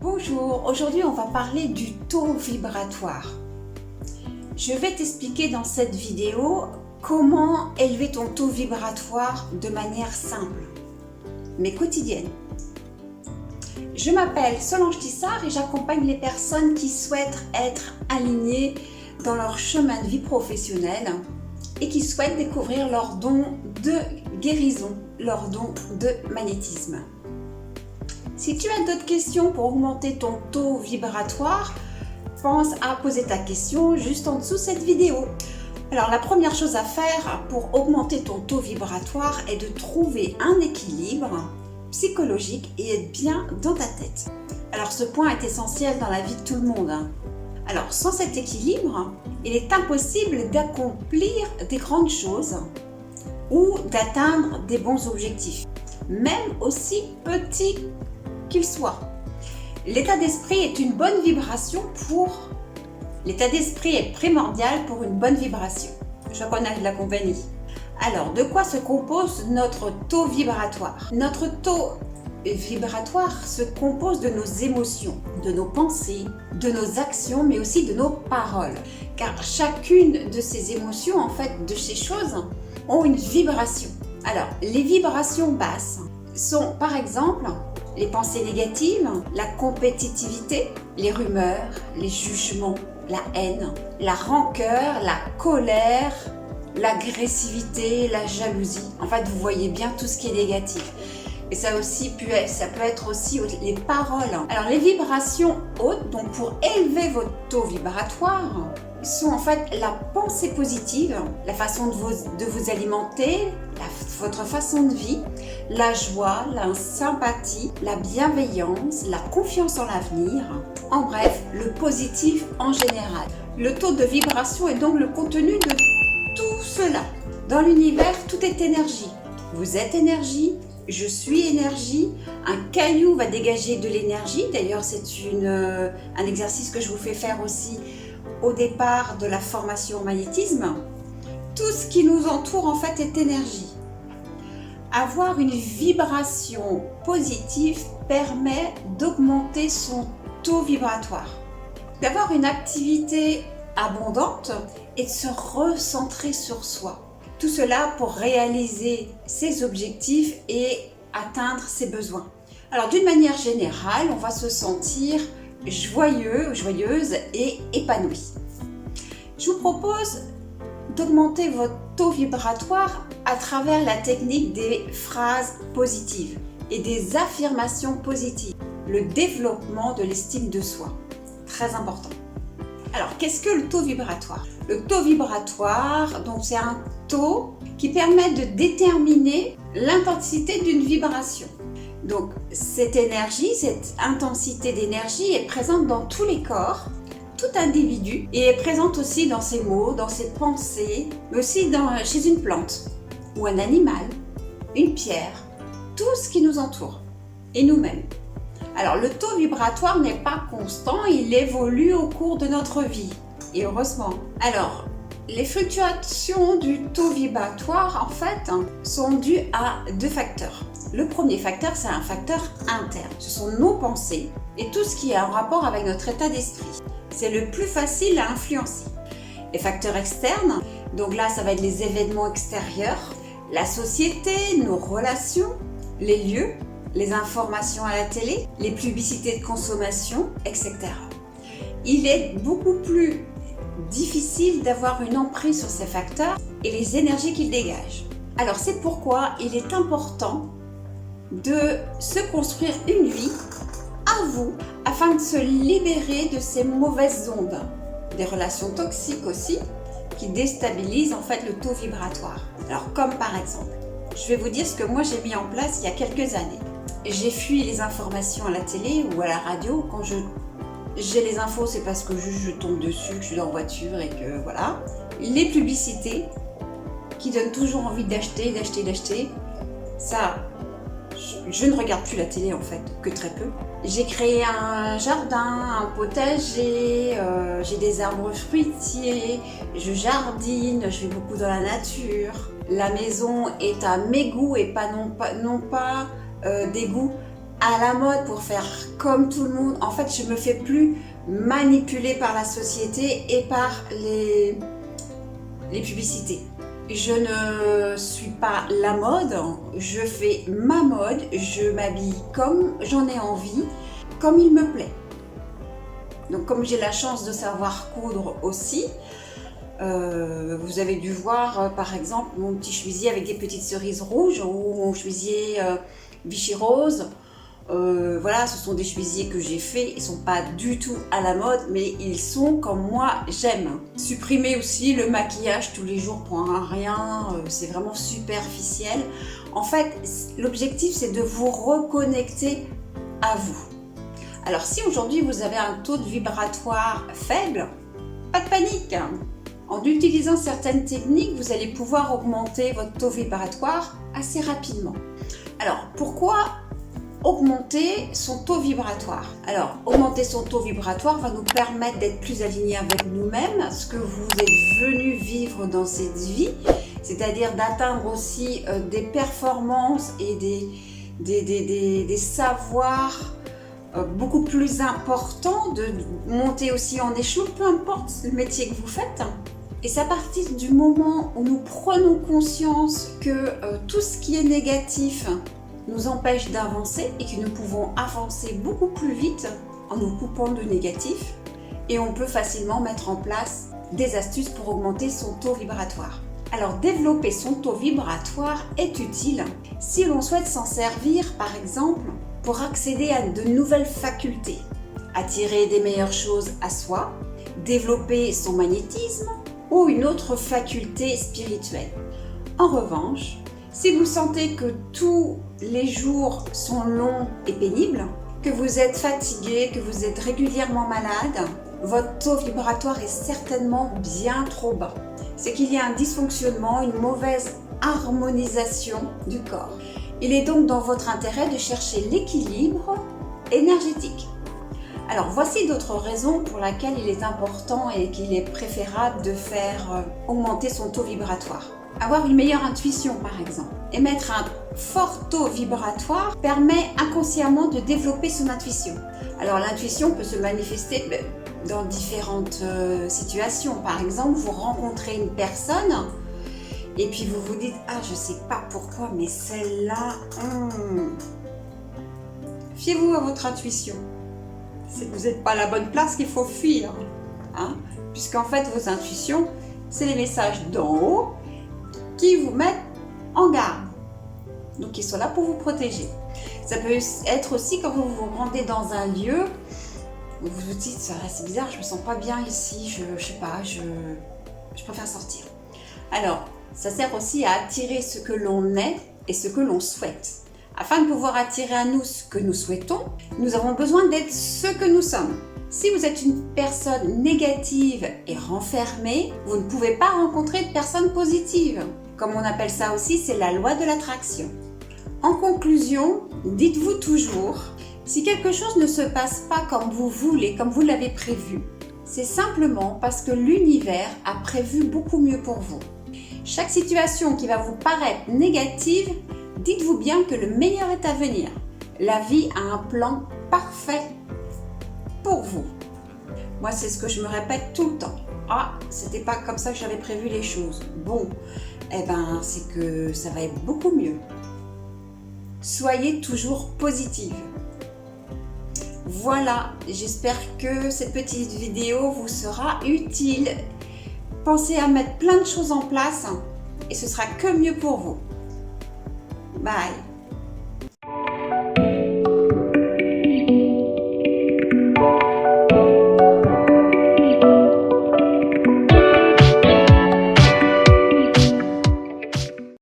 Bonjour, aujourd'hui on va parler du taux vibratoire. Je vais t'expliquer dans cette vidéo comment élever ton taux vibratoire de manière simple, mais quotidienne. Je m'appelle Solange Tissard et j'accompagne les personnes qui souhaitent être alignées dans leur chemin de vie professionnel et qui souhaitent découvrir leur don de guérison, leur don de magnétisme. Si tu as d'autres questions pour augmenter ton taux vibratoire, pense à poser ta question juste en dessous de cette vidéo. Alors la première chose à faire pour augmenter ton taux vibratoire est de trouver un équilibre psychologique et être bien dans ta tête. Alors ce point est essentiel dans la vie de tout le monde. Alors sans cet équilibre, il est impossible d'accomplir des grandes choses ou d'atteindre des bons objectifs, même aussi petits qu'il soit. L'état d'esprit est une bonne vibration pour... L'état d'esprit est primordial pour une bonne vibration. Je vois qu'on a de la compagnie. Alors, de quoi se compose notre taux vibratoire? Notre taux vibratoire se compose de nos émotions, de nos pensées, de nos actions, mais aussi de nos paroles. Car chacune de ces émotions, en fait, de ces choses, ont une vibration. Alors, les vibrations basses sont, par exemple, les pensées négatives, la compétitivité, les rumeurs, les jugements, la haine, la rancœur, la colère, l'agressivité, la jalousie. En fait, vous voyez bien tout ce qui est négatif. Et ça peut être aussi les paroles. Alors, les vibrations hautes, donc pour élever votre taux vibratoire, sont en fait la pensée positive, la façon de vous alimenter, votre façon de vie, la joie, la sympathie, la bienveillance, la confiance en l'avenir, en bref, le positif en général. Le taux de vibration est donc le contenu de tout cela. Dans l'univers, tout est énergie. Vous êtes énergie, je suis énergie, un caillou va dégager de l'énergie. D'ailleurs, c'est un exercice que je vous fais faire aussi au départ de la formation au magnétisme. Tout ce qui nous entoure en fait est énergie. Avoir une vibration positive permet d'augmenter son taux vibratoire, d'avoir une activité abondante et de se recentrer sur soi. Tout cela pour réaliser ses objectifs et atteindre ses besoins. Alors d'une manière générale, on va se sentir joyeux, joyeuse et épanoui. Je vous propose d'augmenter votre taux vibratoire à travers la technique des phrases positives et des affirmations positives, le développement de l'estime de soi. Très important. Alors, qu'est-ce que le taux vibratoire? Le taux vibratoire, donc c'est un taux qui permet de déterminer l'intensité d'une vibration. Donc, cette énergie, cette intensité d'énergie est présente dans tous les corps, tout individu, et est présente aussi dans ses mots, dans ses pensées, mais aussi chez une plante, ou un animal, une pierre, tout ce qui nous entoure, et nous-mêmes. Alors, le taux vibratoire n'est pas constant, il évolue au cours de notre vie, et heureusement. Alors, les fluctuations du taux vibratoire, en fait, sont dues à deux facteurs. Le premier facteur, c'est un facteur interne. Ce sont nos pensées et tout ce qui est en rapport avec notre état d'esprit. C'est le plus facile à influencer. Les facteurs externes, donc là, ça va être les événements extérieurs, la société, nos relations, les lieux, les informations à la télé, les publicités de consommation, etc. Il est beaucoup plus difficile d'avoir une emprise sur ces facteurs et les énergies qu'ils dégagent. Alors c'est pourquoi il est important de se construire une vie à vous afin de se libérer de ces mauvaises ondes, des relations toxiques aussi qui déstabilisent en fait le taux vibratoire. Alors comme par exemple, je vais vous dire ce que moi j'ai mis en place il y a quelques années. J'ai fui les informations à la télé ou à la radio. Quand j'ai les infos, c'est parce que je tombe dessus, que je suis en voiture et que voilà. Les publicités qui donnent toujours envie d'acheter, ça, je ne regarde plus la télé en fait, que très peu. J'ai créé un jardin, un potager, j'ai des arbres fruitiers, je jardine, je vais beaucoup dans la nature. La maison est à mes goûts et non pas des goûts à la mode pour faire comme tout le monde. En fait, je me fais plus manipuler par la société et par les publicités. Je ne suis pas la mode, je fais ma mode, je m'habille comme j'en ai envie, comme il me plaît. Donc comme j'ai la chance de savoir coudre aussi, vous avez dû voir par exemple mon petit chemisier avec des petites cerises rouges ou mon chemisier Vichy rose. Voilà, ce sont des chemisiers que j'ai faits, ils ne sont pas du tout à la mode, mais ils sont comme moi j'aime. Supprimer aussi le maquillage tous les jours pour un rien, c'est vraiment superficiel. En fait, l'objectif c'est de vous reconnecter à vous. Alors si aujourd'hui vous avez un taux de vibratoire faible, pas de panique. En utilisant certaines techniques, vous allez pouvoir augmenter votre taux vibratoire assez rapidement. Alors pourquoi augmenter son taux vibratoire? Alors, augmenter son taux vibratoire va nous permettre d'être plus alignés avec nous-mêmes, ce que vous êtes venu vivre dans cette vie, c'est-à-dire d'atteindre aussi des performances et des savoirs beaucoup plus importants, de monter aussi en échelon, peu importe le métier que vous faites. Et c'est à partir du moment où nous prenons conscience que tout ce qui est négatif nous empêche d'avancer et que nous pouvons avancer beaucoup plus vite en nous coupant de négatif, et on peut facilement mettre en place des astuces pour augmenter son taux vibratoire. Alors développer son taux vibratoire est utile si l'on souhaite s'en servir par exemple pour accéder à de nouvelles facultés, attirer des meilleures choses à soi, développer son magnétisme ou une autre faculté spirituelle. En revanche, si vous sentez que tous les jours sont longs et pénibles, que vous êtes fatigué, que vous êtes régulièrement malade, votre taux vibratoire est certainement bien trop bas. C'est qu'il y a un dysfonctionnement, une mauvaise harmonisation du corps. Il est donc dans votre intérêt de chercher l'équilibre énergétique. Alors voici d'autres raisons pour lesquelles il est important et qu'il est préférable de faire augmenter son taux vibratoire. Avoir une meilleure intuition par exemple. Émettre un fort taux vibratoire permet inconsciemment de développer son intuition. Alors l'intuition peut se manifester dans différentes situations. Par exemple, vous rencontrez une personne et puis vous vous dites « Ah, je sais pas pourquoi, mais celle-là... Fiez-vous à votre intuition. C'est que vous n'êtes pas à la bonne place qu'il faut fuir. Hein? Puisqu'en fait, vos intuitions, c'est les messages d'en haut qui vous mettent en garde. Donc, ils sont là pour vous protéger. Ça peut être aussi quand vous vous rendez dans un lieu où vous vous dites « C'est bizarre, je me sens pas bien ici, je sais pas, je préfère sortir. » Alors, ça sert aussi à attirer ce que l'on est et ce que l'on souhaite. Afin de pouvoir attirer à nous ce que nous souhaitons, nous avons besoin d'être ce que nous sommes. Si vous êtes une personne négative et renfermée, vous ne pouvez pas rencontrer de personnes positives. Comme on appelle ça aussi, c'est la loi de l'attraction. En conclusion, dites-vous toujours, si quelque chose ne se passe pas comme vous voulez, comme vous l'avez prévu, c'est simplement parce que l'univers a prévu beaucoup mieux pour vous. Chaque situation qui va vous paraître négative, dites-vous bien que le meilleur est à venir. La vie a un plan parfait pour vous. Moi, c'est ce que je me répète tout le temps. Ah, c'était pas comme ça que j'avais prévu les choses. Bon, eh ben, c'est que ça va être beaucoup mieux. Soyez toujours positive. Voilà, j'espère que cette petite vidéo vous sera utile. Pensez à mettre plein de choses en place et ce sera que mieux pour vous. Bye!